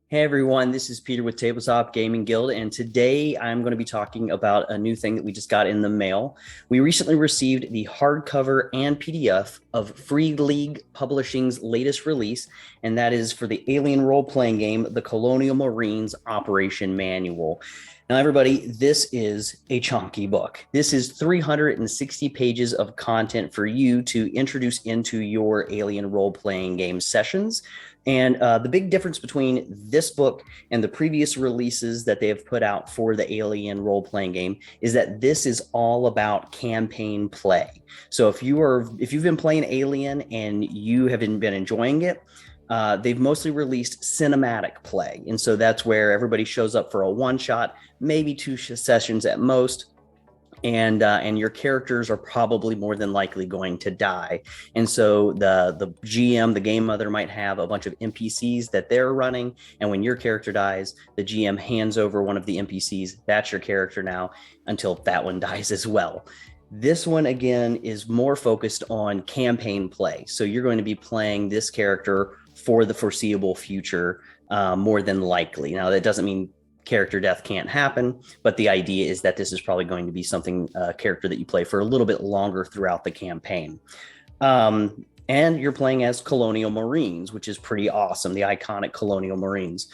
Hey everyone, this is Peter with Tabletop Gaming Guild, and today I'm going to be talking about a new thing that we just got in the mail. We recently received the hardcover and PDF of Free League Publishing's latest release, and that is for the alien role-playing game, The Colonial Marines Operation Manual. Now, everybody, this is a chunky book. This is 360 pages of content for you to introduce into your alien role-playing game sessions. And the big difference between this book and the previous releases that they have put out for the Alien role playing game is that this is all about campaign play. So if you've been playing Alien and you have been enjoying it, they've mostly released cinematic play, and so that's where everybody shows up for a one shot, maybe two sessions at most, and your characters are probably more than likely going to die. And so the GM, the game mother, might have a bunch of NPCs that they're running, and when your character dies, the GM hands over one of the NPCs. That's your character now until that one dies as well. This one again is more focused on campaign play, so you're going to be playing this character for the foreseeable future, more than likely. Now that doesn't mean character death can't happen, but the idea is that this is probably going to be something, character that you play for a little bit longer throughout the campaign. And you're playing as Colonial Marines, which is pretty awesome, the iconic Colonial Marines.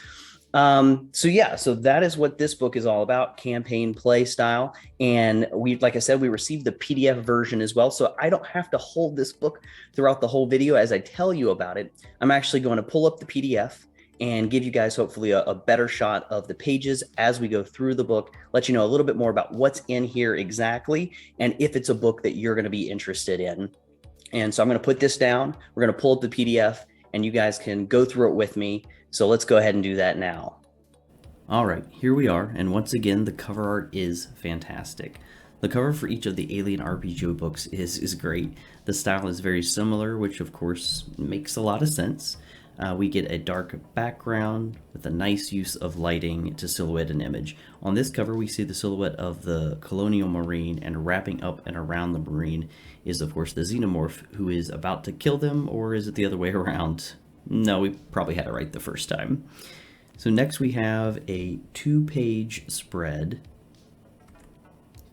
So that is what this book is all about, campaign play style. And like I said, we received the PDF version as well. So I don't have to hold this book throughout the whole video as I tell you about it. I'm actually going to pull up the PDF and give you guys hopefully a better shot of the pages as we go through the book, let you know a little bit more about what's in here exactly, and if it's a book that you're going to be interested in. And so I'm going to put this down. We're going to pull up the PDF, and you guys can go through it with me. So let's go ahead and do that now. All right, here we are. And once again, the cover art is fantastic. The cover for each of the Alien RPG books is great. The style is very similar, which of course makes a lot of sense. We get a dark background with a nice use of lighting to silhouette an image. On this cover, we see the silhouette of the Colonial Marine, and wrapping up and around the Marine is, of course, the Xenomorph, who is about to kill them, or is it the other way around? No, we probably had it right the first time. So next we have a 2-page spread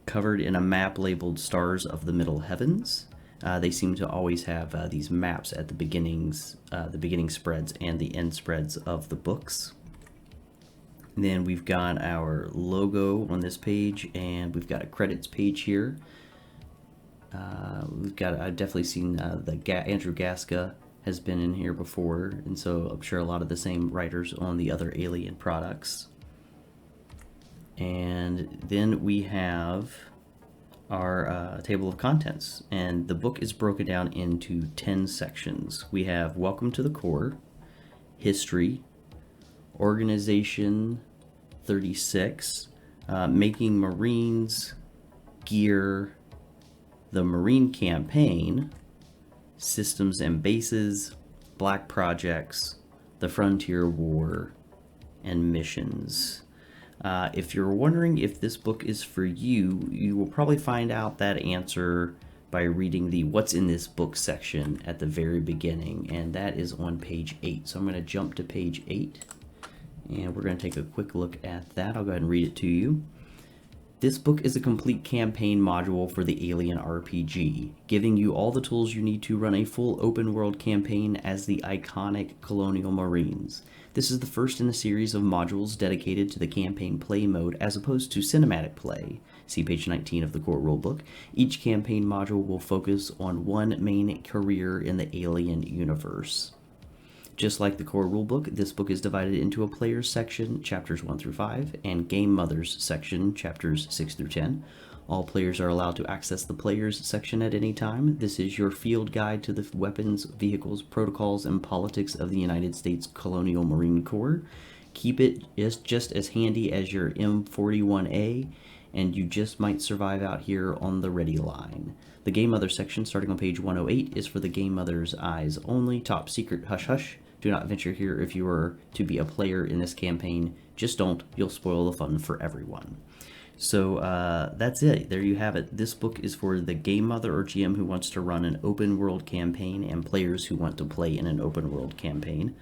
covered in a map labeled Stars of the Middle Heavens. They seem to always have these maps at the beginning spreads and the end spreads of the books. And then we've got our logo on this page, and we've got a credits page here. I've definitely seen Andrew Gaska has been in here before, and so I'm sure a lot of the same writers on the other Alien products. And then we have our table of contents, and the book is broken down into 10 sections. We have Welcome to the Core, History, Organization 36, Making Marines, Gear, the Marine Campaign, Systems and Bases, Black Projects, the Frontier War, and Missions. If you're wondering if this book is for you, you will probably find out that answer by reading the What's in This Book section at the very beginning, and that is on page 8. So I'm going to jump to page 8, and we're going to take a quick look at that. I'll go ahead and read it to you. This book is a complete campaign module for the Alien RPG, giving you all the tools you need to run a full open-world campaign as the iconic Colonial Marines. This is the first in a series of modules dedicated to the campaign play mode as opposed to cinematic play. See page 19 of the core rulebook. Each campaign module will focus on one main career in the Alien universe. Just like the core rulebook, this book is divided into a Players section, chapters 1 through 5, and Game Mothers section, chapters 6 through 10. All players are allowed to access the Players section at any time. This is your field guide to the weapons, vehicles, protocols, and politics of the United States Colonial Marine Corps. Keep it just as handy as your M41A, and you just might survive out here on the ready line. The Game Mother section, starting on page 108, is for the Game Mother's eyes only. Top secret, hush hush. Do not venture here if you are to be a player in this campaign. Just don't. You'll spoil the fun for everyone. So that's it. There you have it. This book is for the game mother or GM who wants to run an open world campaign and players who want to play in an open world campaign.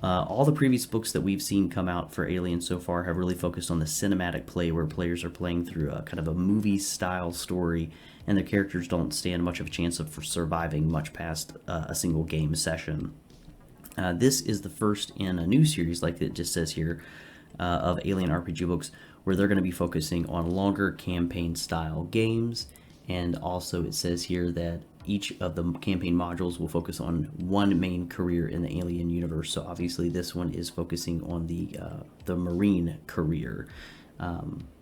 All the previous books that we've seen come out for Alien so far have really focused on the cinematic play, where players are playing through a kind of a movie-style story, and their characters don't stand much of a chance of surviving much past a single game session. This is the first in a new series, like it just says here, of Alien RPG books, where they're going to be focusing on longer campaign-style games, and also it says here that each of the campaign modules will focus on one main career in the Alien universe. So obviously this one is focusing on the Marine career.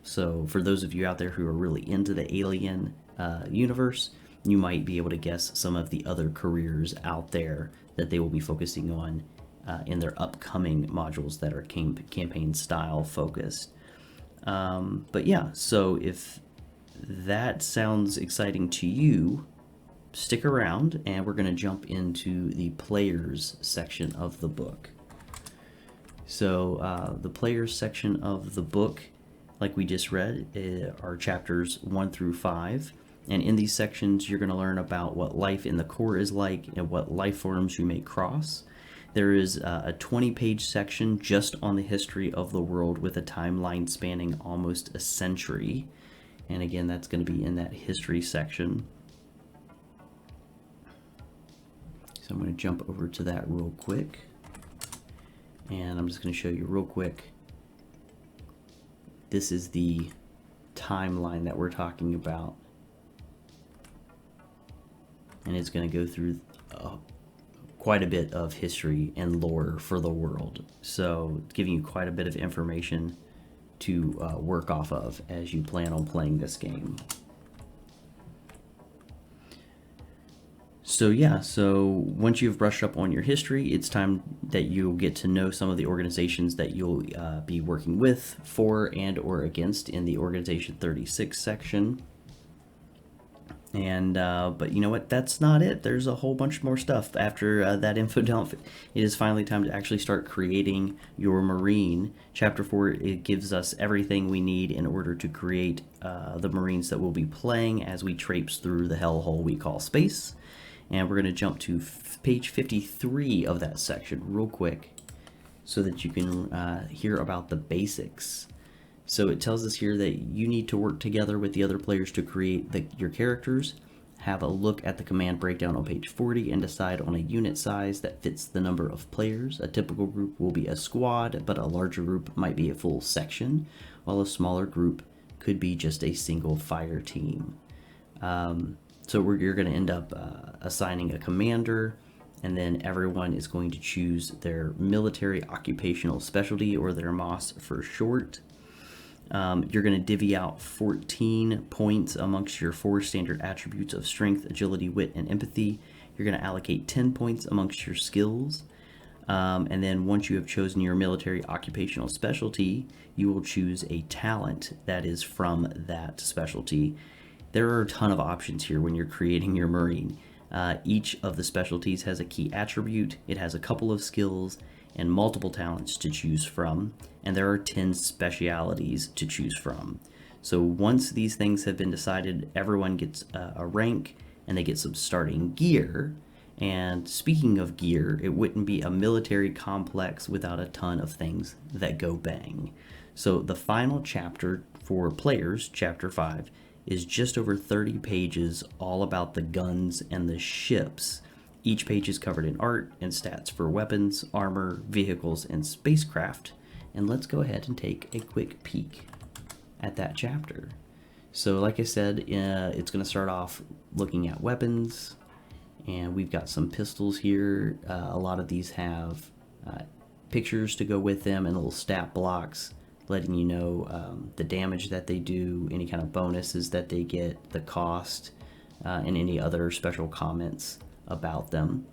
So for those of you out there who are really into the Alien universe, you might be able to guess some of the other careers out there that they will be focusing on in their upcoming modules that are campaign style focused. But yeah, so if that sounds exciting to you, stick around, and we're going to jump into the players section of the book. So the players section of the book, like we just read, are chapters 1 through 5. And in these sections, you're going to learn about what life in the core is like and what life forms you may cross. There is a 20-page section just on the history of the world with a timeline spanning almost a century. And again, that's going to be in that history section. So I'm going to jump over to that real quick. And I'm just going to show you real quick. This is the timeline that we're talking about. And it's going to go through quite a bit of history and lore for the world. So giving you quite a bit of information to work off of as you plan on playing this game. So yeah, so once you've brushed up on your history, it's time that you'll get to know some of the organizations that you'll be working with, for, and or against in the Organization 36 section. And but you know what, that's not it. There's a whole bunch more stuff after that info dump. It is finally time to actually start creating your Marine. Chapter 4, it gives us everything we need in order to create the Marines that we'll be playing as we traipse through the hellhole we call space. And we're going to jump to page 53 of that section real quick so that you can hear about the basics. So it tells us here that you need to work together with the other players to create your characters. Have a look at the command breakdown on page 40 and decide on a unit size that fits the number of players. A typical group will be a squad, but a larger group might be a full section, while a smaller group could be just a single fire team. So you're going to end up assigning a commander, and then everyone is going to choose their military occupational specialty, or their MOS for short. You're going to divvy out 14 points amongst your 4 standard attributes of strength, agility, wit, and empathy. You're going to allocate 10 points amongst your skills. And then once you have chosen your military occupational specialty, you will choose a talent that is from that specialty. There are a ton of options here when you're creating your Marine. Each of the specialties has a key attribute, it has a couple of skills, and multiple talents to choose from, and there are 10 specialities to choose from. So once these things have been decided, everyone gets a rank, and they get some starting gear. And speaking of gear, it wouldn't be a military complex without a ton of things that go bang. So the final chapter for players, chapter 5, is just over 30 pages, all about the guns and the ships. Each page is covered in art and stats for weapons, armor, vehicles, and spacecraft. And let's go ahead and take a quick peek at that chapter. So like I said, it's going to start off looking at weapons, and we've got some pistols here. A lot of these have pictures to go with them and little stat blocks letting you know the damage that they do, any kind of bonuses that they get, the cost, and any other special comments about them.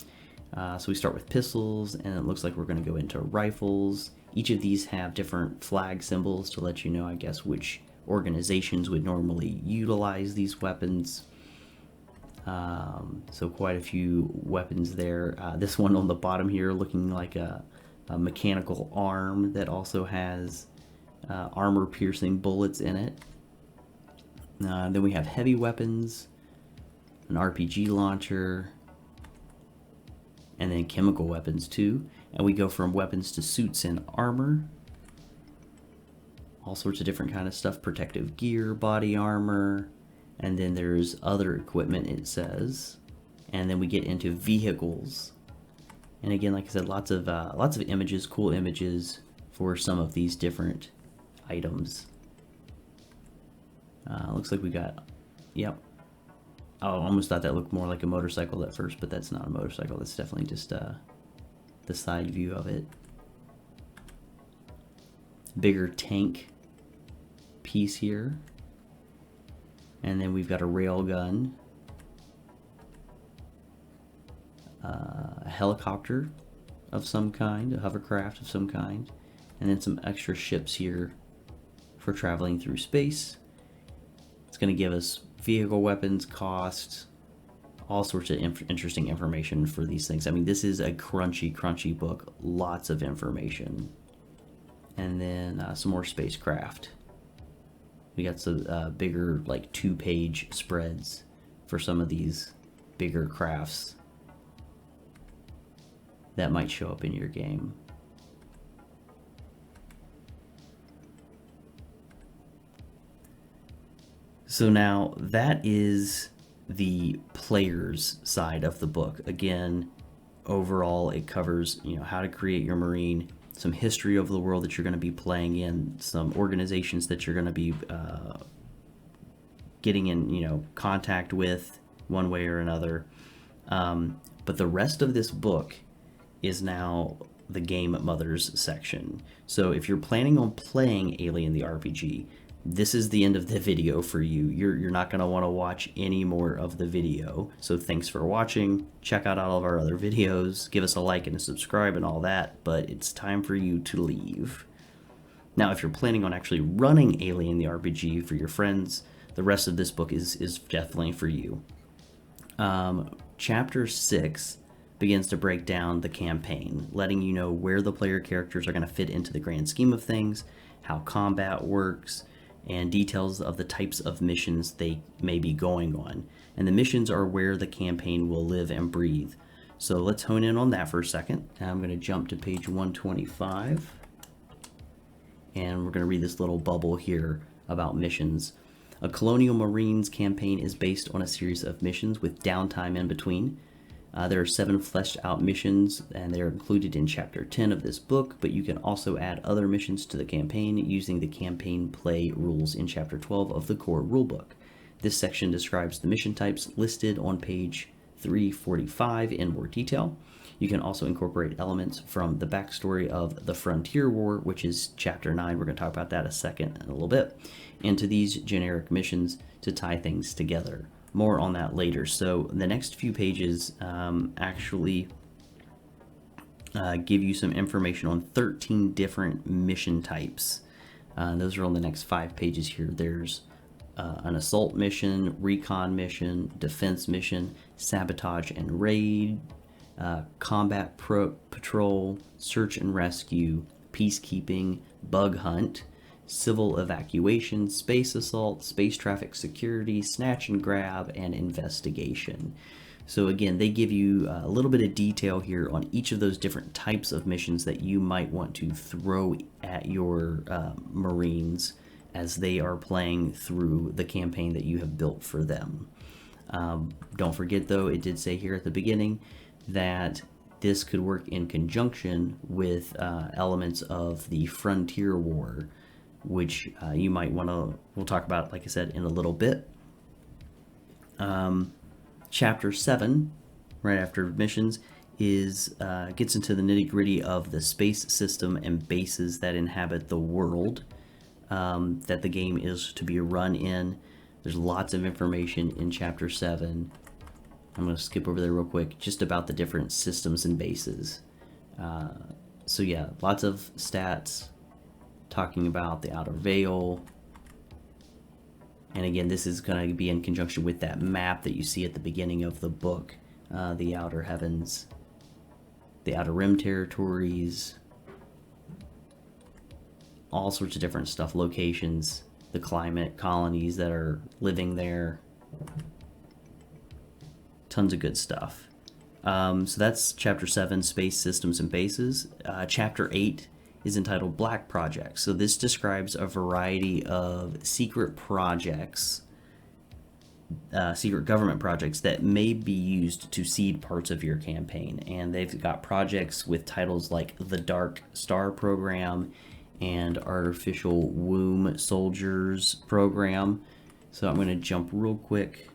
So we start with pistols, and it looks like we're going to go into rifles. Each of these have different flag symbols to let you know, I guess, which organizations would normally utilize these weapons. So quite a few weapons there. This one on the bottom here looking like a mechanical arm that also has armor-piercing bullets in it. Then we have heavy weapons, an RPG launcher, and then chemical weapons too. And we go from weapons to suits and armor. All sorts of different kind of stuff, protective gear, body armor, and then there's other equipment, it says. And then we get into vehicles. And again, like I said, lots of images, cool images for some of these different items. Looks like we got, yep. I almost thought that looked more like a motorcycle at first, but that's not a motorcycle. That's definitely just the side view of it. Bigger tank piece here. And then we've got a rail gun. A helicopter of some kind, a hovercraft of some kind. And then some extra ships here for traveling through space. It's going to give us vehicle weapons, cost, all sorts of interesting information for these things. I mean, this is a crunchy book. Lots of information. And then some more spacecraft. We got some bigger, like 2-page spreads for some of these bigger crafts that might show up in your game. So now that is the player's side of the book. Again, overall it covers, how to create your marine, some history of the world that you're going to be playing in, some organizations that you're going to be getting in, contact with one way or another. But the rest of this book is now the Game Mothers section. So if you're planning on playing Alien the RPG, this is the end of the video for you. You're not going to want to watch any more of the video. So thanks for watching. Check out all of our other videos. Give us a like and a subscribe and all that. But it's time for you to leave. Now, if you're planning on actually running Alien the RPG for your friends, the rest of this book is definitely for you. Chapter 6 begins to break down the campaign, letting you know where the player characters are going to fit into the grand scheme of things, how combat works, and details of the types of missions they may be going on. And the missions are where the campaign will live and breathe. So let's hone in on that for a second. I'm going to jump to page 125. And we're going to read this little bubble here about missions. A Colonial Marines campaign is based on a series of missions with downtime in between. There are 7 fleshed out missions, and they're included in Chapter 10 of this book, but you can also add other missions to the campaign using the campaign play rules in Chapter 12 of the core rulebook. This section describes the mission types listed on page 345 in more detail. You can also incorporate elements from the backstory of the Frontier War, which is Chapter 9. We're going to talk about that in a little bit, into these generic missions to tie things together. More on that later. So the next few pages actually give you some information on 13 different mission types. Those are on the next 5 pages here. There's an assault mission, recon mission, defense mission, sabotage and raid, combat patrol, search and rescue, peacekeeping, bug hunt, civil evacuation, space assault, space traffic security, snatch and grab, and investigation. So again, they give you a little bit of detail here on each of those different types of missions that you might want to throw at your Marines as they are playing through the campaign that you have built for them. Don't forget though, it did say here at the beginning that this could work in conjunction with elements of the Frontier War, which you might want to, we'll talk about, like I said, in a little bit. Chapter 7, right after missions, is gets into the nitty-gritty of the space system and bases that inhabit the world that the game is to be run in. There's lots of information in Chapter 7. I'm going to skip over there real quick, just about the different systems and bases. So yeah, lots of stats, talking about the Outer Veil. And again, this is going to be in conjunction with that map that you see at the beginning of the book. The Outer Heavens, the Outer Rim territories, all sorts of different stuff, locations, the climate, colonies that are living there. Tons of good stuff. So that's Chapter 7, Space Systems and Bases. Chapter 8 is entitled Black Projects. So this describes a variety of secret projects, secret government projects that may be used to seed parts of your campaign. And they've got projects with titles like the Dark Star Program and Artificial Womb Soldiers Program. So I'm going to jump real quick.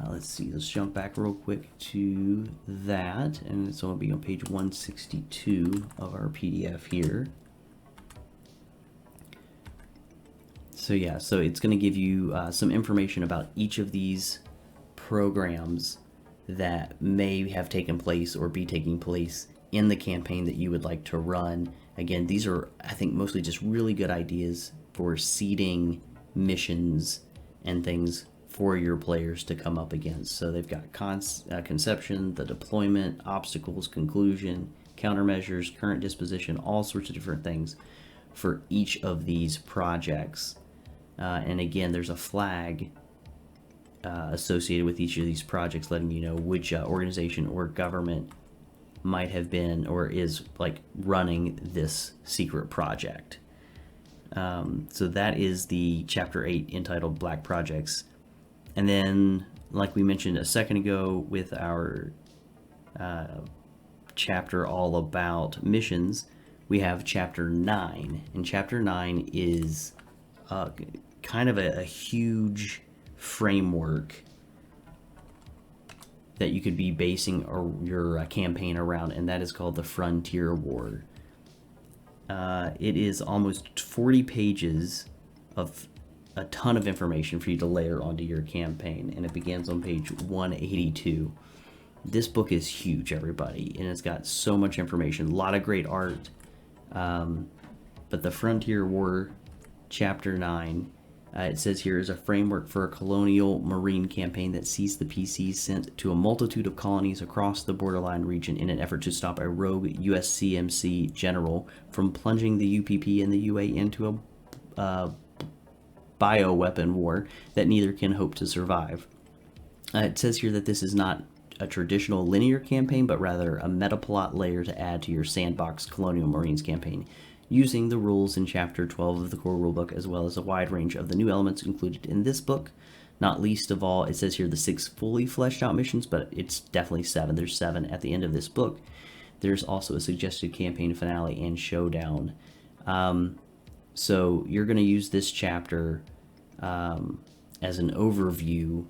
Let's see, let's jump back real quick to that, and it's going to be on page 162 of our PDF here. So yeah, so it's going to give you some information about each of these programs that may have taken place or be taking place in the campaign that you would like to run. Again, these are, I think, mostly just really good ideas for seeding missions and things for your players to come up against. So they've got conception, the deployment, obstacles, conclusion, countermeasures, current disposition, all sorts of different things for each of these projects. And again, there's a flag associated with each of these projects letting you know which organization or government might have been or is like running this secret project. So that is the Chapter 8 entitled Black Projects. And then, like we mentioned a second ago with our chapter all about missions, we have Chapter 9. And Chapter 9 is kind of a huge framework that you could be basing your campaign around, and that is called the Frontier War. It is almost 40 pages of a ton of information for you to layer onto your campaign, and it begins on page 182. This book is huge, everybody, and it's got so much information, a lot of great art. But the Frontier War, Chapter 9, it says here, is a framework for a colonial marine campaign that sees the PCs sent to a multitude of colonies across the borderline region in an effort to stop a rogue USCMC general from plunging the UPP and the UA into a bioweapon war that neither can hope to survive. It says here that this is not a traditional linear campaign, but rather a metaplot layer to add to your sandbox Colonial Marines campaign, using the rules in Chapter 12 of the core rulebook, as well as a wide range of the new elements included in this book. Not least of all, it says here the 6 fully fleshed out missions, but it's definitely 7. There's 7 at the end of this book. There's also a suggested campaign finale and showdown. So you're going to use this chapter as an overview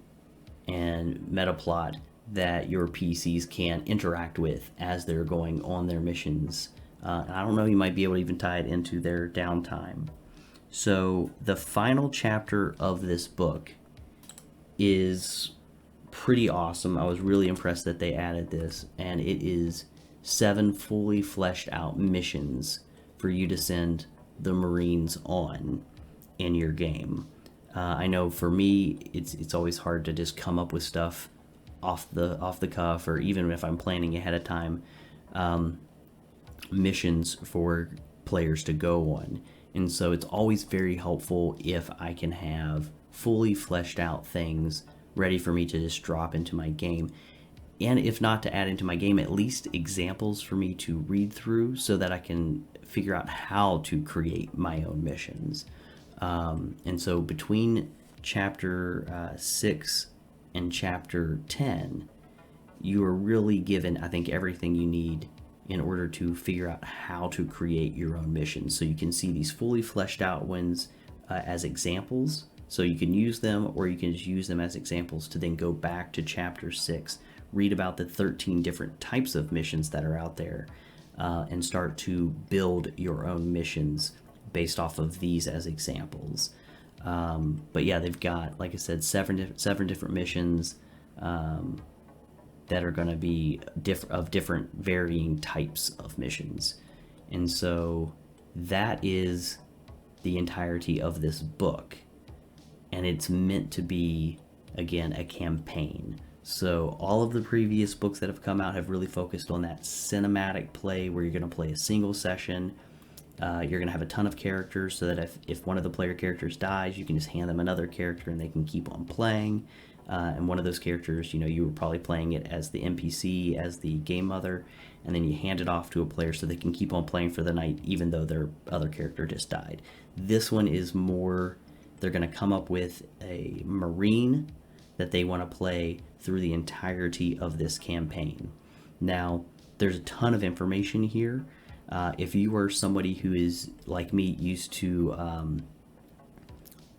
and metaplot that your PCs can interact with as they're going on their missions. And I don't know, you might be able to even tie it into their downtime. So the final chapter of this book is pretty awesome. I was really impressed that they added this, and it is 7 fully fleshed out missions for you to send the Marines on in your game. I know for me, it's always hard to just come up with stuff off the cuff, or even if I'm planning ahead of time, missions for players to go on. And so it's always very helpful if I can have fully fleshed out things ready for me to just drop into my game. And if not to add into my game, at least examples for me to read through so that I can figure out how to create my own missions. And so between Chapter 6 and Chapter 10, you are really given, I think, everything you need in order to figure out how to create your own missions. So you can see these fully fleshed out ones as examples. So you can use them, or you can just use them as examples to then go back to Chapter 6, read about the 13 different types of missions that are out there, and start to build your own missions based off of these as examples. But yeah, they've got, like I said, seven different missions that are going to be of different varying types of missions. And so that is the entirety of this book. And it's meant to be, again, a campaign. So all of the previous books that have come out have really focused on that cinematic play where you're going to play a single session. You're going to have a ton of characters so that if one of the player characters dies, you can just hand them another character and they can keep on playing. And one of those characters, you were probably playing it as the NPC, as the game mother, and then you hand it off to a player so they can keep on playing for the night, even though their other character just died. This one is more, they're going to come up with a Marine that they want to play through the entirety of this campaign. Now, there's a ton of information here. If you are somebody who is, like me, used to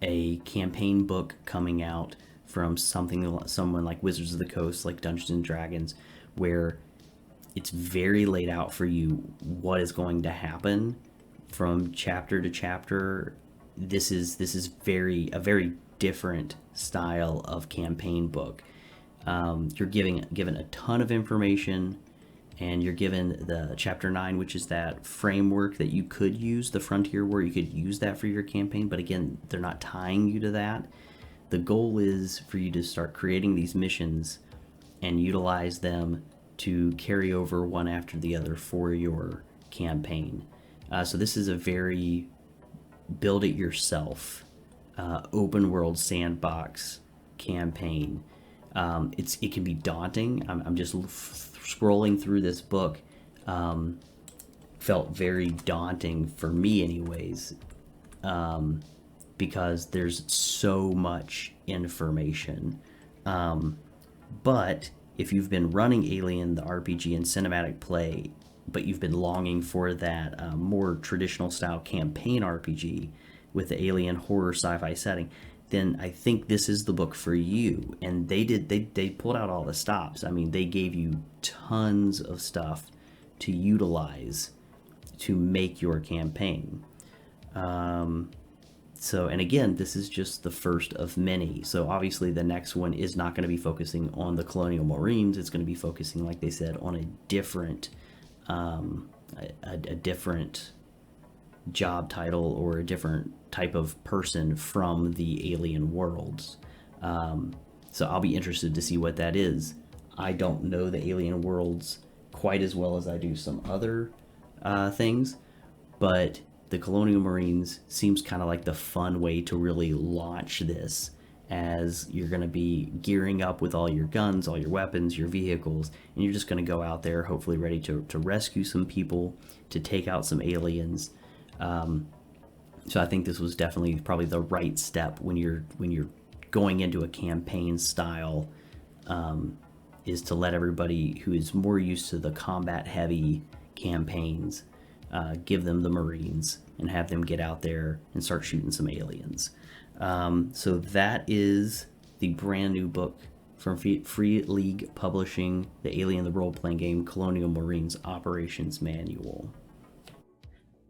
a campaign book coming out from someone like Wizards of the Coast, like Dungeons and Dragons, where it's very laid out for you what is going to happen from chapter to chapter. This is a very different style of campaign book. You're given a ton of information, and you're given the chapter 9, which is that framework that you could use, the frontier where you could use that for your campaign. But again, they're not tying you to that. The goal is for you to start creating these missions and utilize them to carry over one after the other for your campaign. So this is a very build it yourself, open world sandbox campaign. It can be daunting. I'm just scrolling through this book. Felt very daunting for me anyways, because there's so much information. But if you've been running Alien, the RPG, and cinematic play, but you've been longing for that more traditional style campaign RPG with the alien horror sci-fi setting, then I think this is the book for you. And they pulled out all the stops. I mean, they gave you tons of stuff to utilize to make your campaign. And again, this is just the first of many. So obviously the next one is not going to be focusing on the Colonial Marines. It's going to be focusing, like they said, on a different job title or a different type of person from the alien worlds. So I'll be interested to see what that is. I don't know the alien worlds quite as well as I do some other things, but the Colonial Marines seems kind of like the fun way to really launch this, as you're going to be gearing up with all your guns, all your weapons, your vehicles, and you're just going to go out there hopefully ready to rescue some people, to take out some aliens. So I think this was definitely probably the right step when you're going into a campaign style, is to let everybody who is more used to the combat heavy campaigns, give them the Marines and have them get out there and start shooting some aliens. So that is the brand new book from Free League Publishing, the Alien the Role-Playing Game Colonial Marines Operations Manual.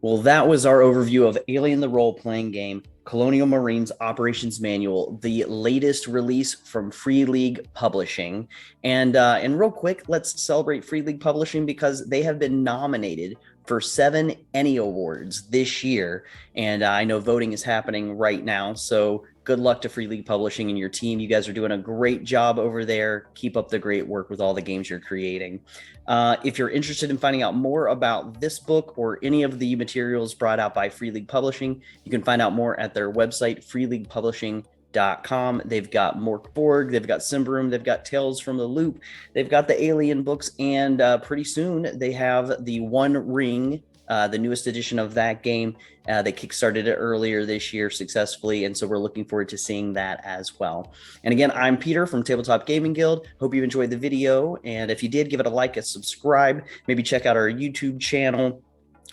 Well, that was our overview of Alien the Role-Playing Game Colonial Marines Operations Manual, the latest release from Free League Publishing. And real quick, let's celebrate Free League Publishing because they have been nominated for 7 Emmy Awards this year. And I know voting is happening right now. So good luck to Free League Publishing and your team. You guys are doing a great job over there. Keep up the great work with all the games you're creating. If you're interested in finding out more about this book or any of the materials brought out by Free League Publishing, you can find out more at their website, freeleaguepublishing.com. They've got Mork Borg, they've got Symbaroum, they've got Tales from the Loop, they've got the Alien books, and pretty soon they have the One Ring, the newest edition of that game. They kickstarted it earlier this year successfully, and so we're looking forward to seeing that as well. And again, I'm Peter from Tabletop Gaming Guild. Hope you enjoyed the video, and if you did, give it a like, a subscribe, maybe check out our YouTube channel,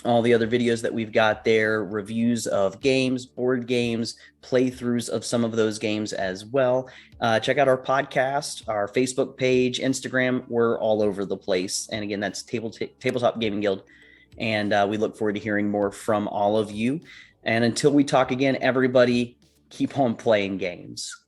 all the other videos that we've got there, reviews of games, board games, playthroughs of some of those games as well. Check out our podcast, our Facebook page, Instagram. We're all over the place. And again, that's Tabletop Gaming Guild. And we look forward to hearing more from all of you. And until we talk again, everybody, keep on playing games.